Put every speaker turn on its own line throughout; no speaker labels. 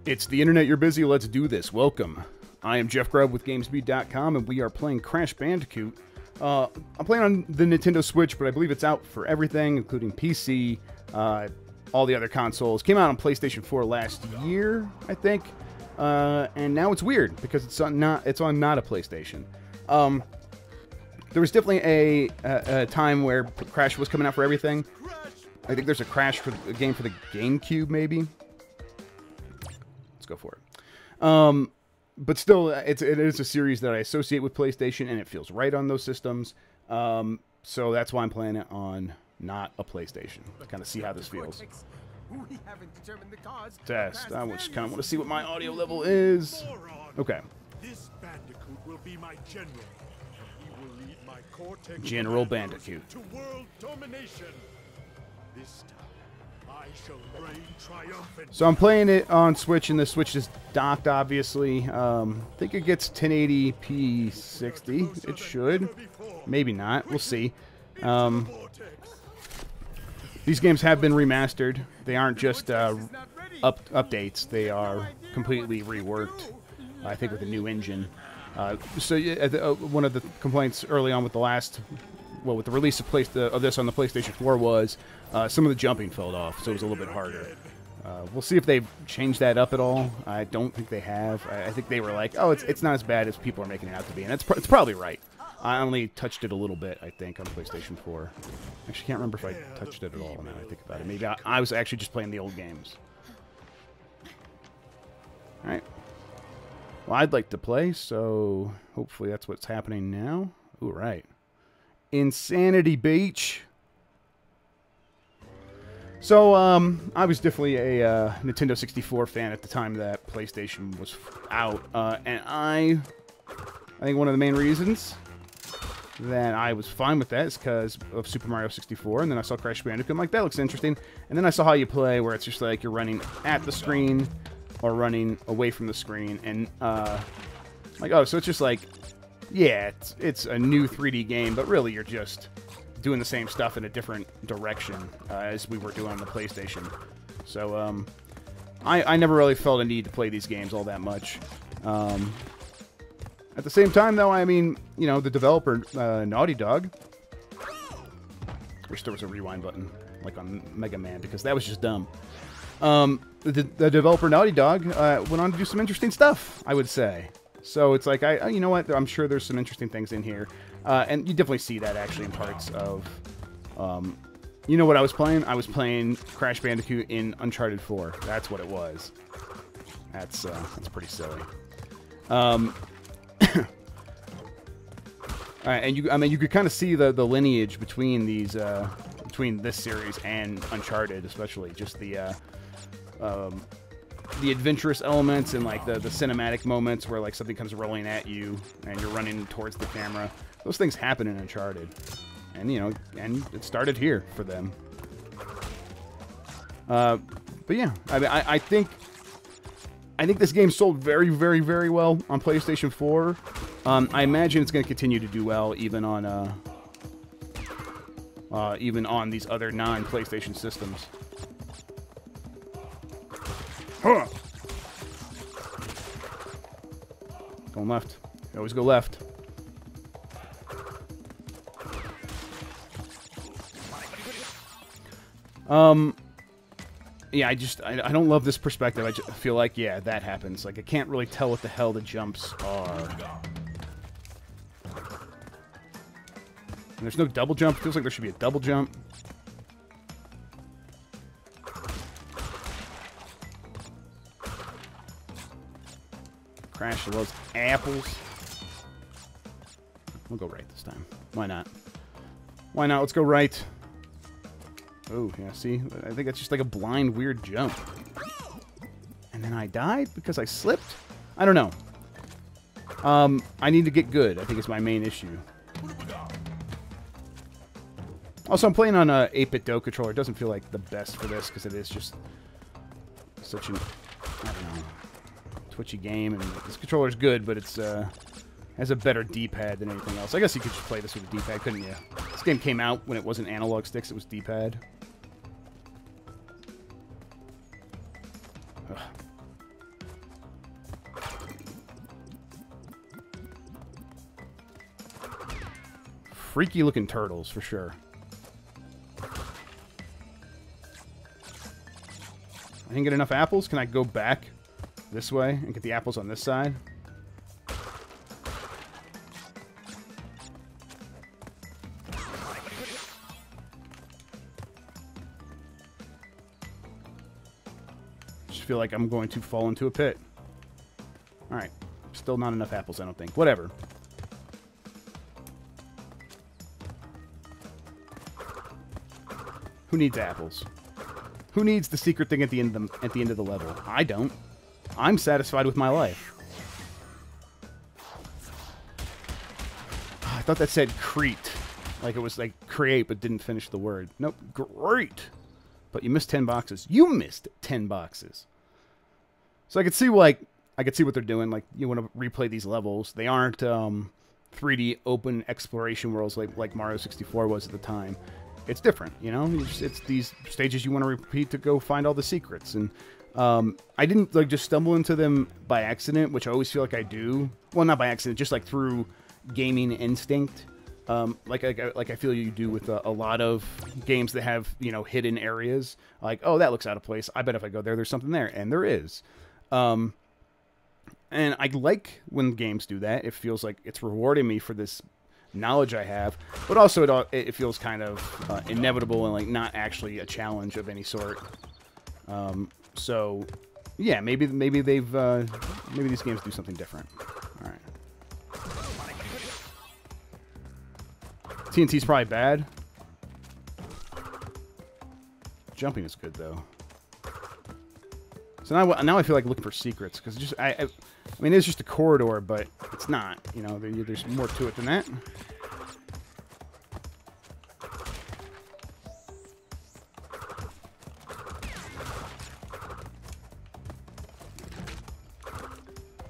It's the internet, you're busy, let's do this. Welcome. I am Jeff Grubb with GamesBeat.com, and we are playing Crash Bandicoot. I'm playing on the Nintendo Switch, but I believe it's out for everything, including PC, all the other consoles. Came out on PlayStation 4 last year, I think, and now it's weird, because it's on not a PlayStation. There was definitely a time where Crash was coming out for everything. I think there's a game for the GameCube, maybe. Let's go for it. But still, it is a series that I associate with PlayStation, and it feels right on those systems. So that's why I'm playing it on not a PlayStation. To kind of see how this feels. Test. I just kind of want to see what my audio level is. Okay.
This Bandicoot will be my general. He will lead my Cortex
General Bandicoot.
to world domination. This time, I shall reign triumphant.
So I'm playing it on Switch, and the Switch is docked, obviously. I think it gets 1080p 60. It should. Maybe not. We'll see. These games have been remastered. They aren't just updates. They are completely reworked, I think, with a new engine. One of the complaints early on with with the release of this on the PlayStation 4 was some of the jumping fell off, so it was a little bit harder. We'll see if they've changed that up at all. I don't think they have. I think they were like, oh, it's not as bad as people are making it out to be, and it's probably right. I only touched it a little bit, I think, on PlayStation 4. Actually, can't remember if I touched it at all now I think about it. Maybe I was actually just playing the old games. Alright. Well, I'd like to play, so hopefully that's what's happening now. Ooh, right. Insanity Beach. So, I was definitely a Nintendo 64 fan at the time that PlayStation was out, and I think one of the main reasons that I was fine with that is because of Super Mario 64, and then I saw Crash Bandicoot. I'm like, that looks interesting. And then I saw how you play, where it's just like you're running at the screen or running away from the screen, and like, oh, so it's just like, yeah, it's a new 3D game, but really you're just doing the same stuff in a different direction as we were doing on the PlayStation. So I never really felt a need to play these games all that much. At the same time, though, I mean, you know, the developer, Naughty Dog. Wish there was a rewind button, like on Mega Man, because that was just dumb. The developer, Naughty Dog, went on to do some interesting stuff, I would say. So it's like, you know what, I'm sure there's some interesting things in here. And you definitely see that, actually, in parts of... you know what I was playing? I was playing Crash Bandicoot in Uncharted 4. That's what it was. That's pretty silly. And you could kind of see the lineage between these between this series and Uncharted, especially just the adventurous elements and like the cinematic moments where like something comes rolling at you and you're running towards the camera. Those things happen in Uncharted, and you know, and it started here for them. But yeah, I think this game sold very, very, very well on PlayStation 4. I imagine it's going to continue to do well even on these other non-PlayStation systems. Huh. Going left. You always go left. Yeah, I don't love this perspective. I just feel like, yeah, that happens. Like, I can't really tell what the hell the jumps are. And there's no double jump. It feels like there should be a double jump. Crash loves apples. We'll go right this time. Why not? Why not? Let's go right. Oh, yeah, see? I think that's just like a blind, weird jump. And then I died because I slipped? I don't know. I need to get good, I think is my main issue. Also, I'm playing on a 8-bit Do controller. It doesn't feel like the best for this because it is just such an, I don't know, twitchy game. And this controller's good, but it's has a better D-pad than anything else. I guess you could just play this with a D-pad, couldn't you? This game came out when it wasn't analog sticks, it was D-pad. freaky looking turtles for sure. I didn't get enough apples. Can I go back this way and get the apples on this side? Just feel like I'm going to fall into a pit. Alright. Still not enough apples, I don't think. Whatever. Who needs apples? Who needs the secret thing at the end of the level? I don't. I'm satisfied with my life. I thought that said Crete. Like it was like create, but didn't finish the word. Nope. Great. But you missed 10 boxes. You missed 10 boxes. So I could see what they're doing. Like you want to replay these levels. They aren't 3D open exploration worlds like Mario 64 was at the time. It's different, you know. It's these stages you want to repeat to go find all the secrets. And I didn't like just stumble into them by accident, which I always feel like I do. Well, not by accident, just like through gaming instinct. Like I feel you do with a lot of games that have, you know, hidden areas. Like, oh, that looks out of place. I bet if I go there, there's something there, and there is. And I like when games do that. It feels like it's rewarding me for this knowledge I have, but also it feels kind of inevitable and like not actually a challenge of any sort. So yeah, maybe these games do something different. All right. TNT's probably bad. Jumping is good though. So now I feel like looking for secrets because just I mean it's just a corridor, but it's not. You know, there's more to it than that.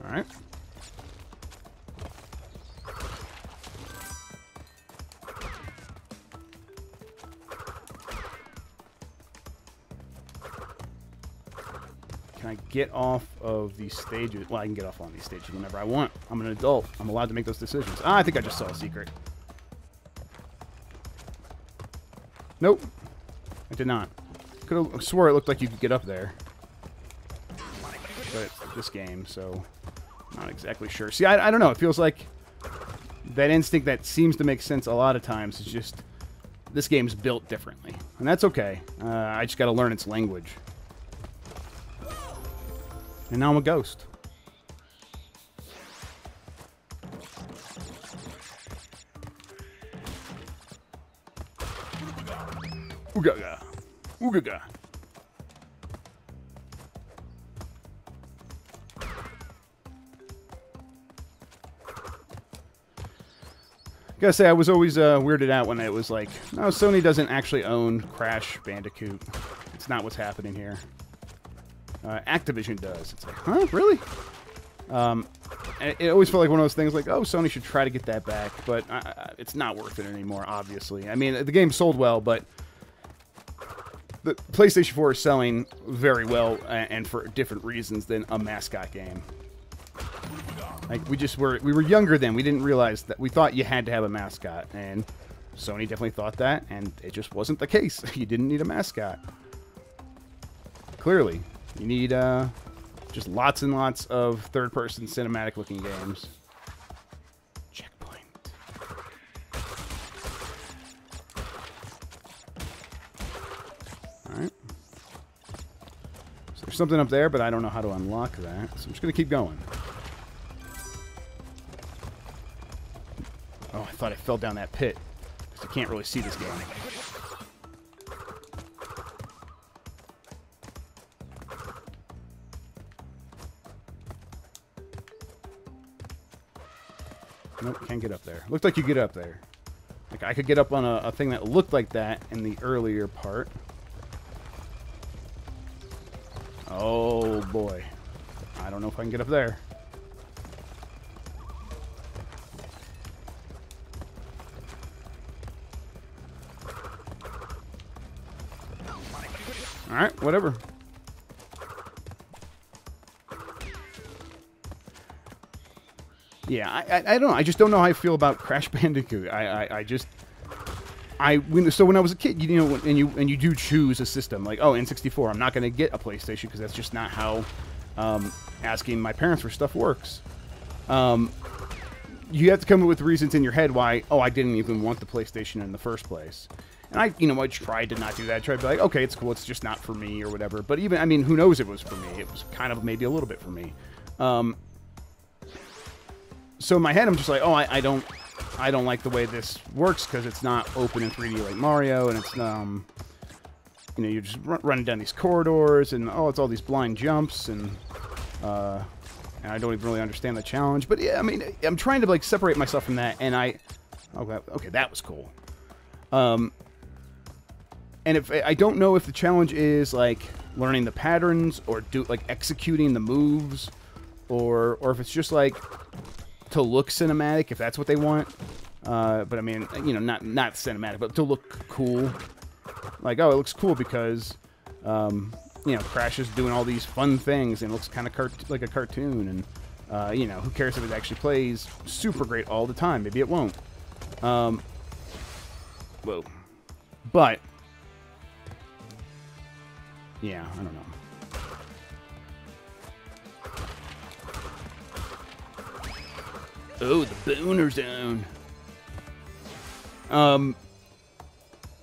All right. Can I get off of these stages? Well, I can get off on these stages whenever I want. I'm an adult. I'm allowed to make those decisions. Ah, I think I just saw a secret. Nope. I did not. Could have swore it looked like you could get up there. But it's this game, so not exactly sure. See, I don't know. It feels like that instinct that seems to make sense a lot of times is just this game's built differently. And that's okay. I just got to learn its language. And now I'm a ghost. Oogaga. Oogaga. Gotta say, I was always weirded out when it was like, no, Sony doesn't actually own Crash Bandicoot. It's not what's happening here. Activision does. It's like, huh? Really? It always felt like one of those things like, oh, Sony should try to get that back, but it's not worth it anymore, obviously. I mean, the game sold well, but the PlayStation 4 is selling very well and for different reasons than a mascot game. Like, we were younger then. We didn't realize that. We thought you had to have a mascot, and Sony definitely thought that, and it just wasn't the case. You didn't need a mascot. Clearly. You need just lots and lots of third-person cinematic-looking games. Checkpoint. Alright. So there's something up there, but I don't know how to unlock that. So I'm just going to keep going. Oh, I thought I fell down that pit. Because I can't really see this game. Nope, can't get up there. Looked like you get up there. Like I could get up on a thing that looked like that in the earlier part. Oh boy. I don't know if I can get up there. Alright, whatever. Yeah, I don't know. I just don't know how I feel about Crash Bandicoot. So when I was a kid, you know, and you do choose a system like, oh, N64, I'm not going to get a PlayStation because that's just not how asking my parents for stuff works. You have to come up with reasons in your head why, oh, I didn't even want the PlayStation in the first place. And I tried to not do that. I tried to be like, okay, it's cool, it's just not for me or whatever. But even, I mean, who knows, it was for me. It was kind of maybe a little bit for me. So in my head, I'm just like, oh, I don't like the way this works because it's not open in 3D like Mario, and it's you're just running down these corridors, and oh, it's all these blind jumps, and I don't even really understand the challenge. But yeah, I mean, I'm trying to like separate myself from that, and okay, that was cool. And if I don't know if the challenge is like learning the patterns or executing the moves, or if it's just like to look cinematic, if that's what they want. But I mean, not cinematic, but to look cool. Like, oh, it looks cool because, Crash is doing all these fun things and it looks kind of like a cartoon. And, who cares if it actually plays super great all the time? Maybe it won't. Whoa. But, yeah, I don't know. Oh, the Booner Zone.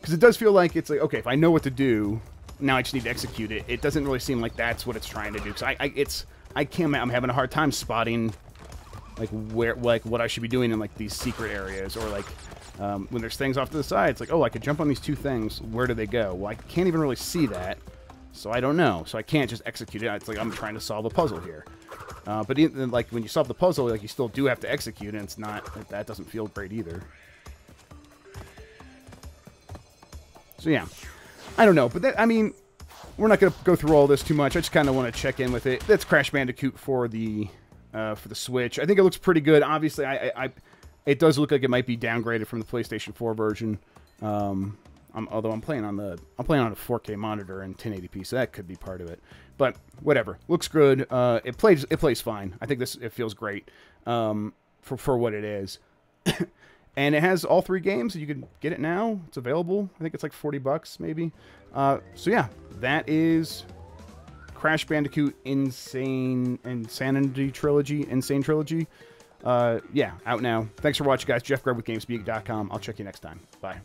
Because it does feel like it's like, okay, if I know what to do, now I just need to execute it. It doesn't really seem like that's what it's trying to do. Because I'm having a hard time spotting like what I should be doing in like these secret areas, or like when there's things off to the side. It's like, oh, I could jump on these two things. Where do they go? Well, I can't even really see that, so I don't know. So I can't just execute it. It's like I'm trying to solve a puzzle here. But even, like when you solve the puzzle, like you still do have to execute, and it's not that doesn't feel great either. So yeah, I don't know, but that, I mean, we're not going to go through all this too much. I just kind of want to check in with it. That's Crash Bandicoot for the Switch. I think it looks pretty good. Obviously, it does look like it might be downgraded from the PlayStation 4 version. Although I'm playing on a 4K monitor and 1080p, so that could be part of it. But whatever, looks good. It plays fine. I think it feels great for what it is. And it has all 3 games. You can get it now. It's available. I think it's like $40 maybe. So yeah, that is Crash Bandicoot N-Sane and SANITY trilogy. N-Sane trilogy. Yeah, out now. Thanks for watching, guys. Jeff Grubb with GamesBeat.com. I'll check you next time. Bye.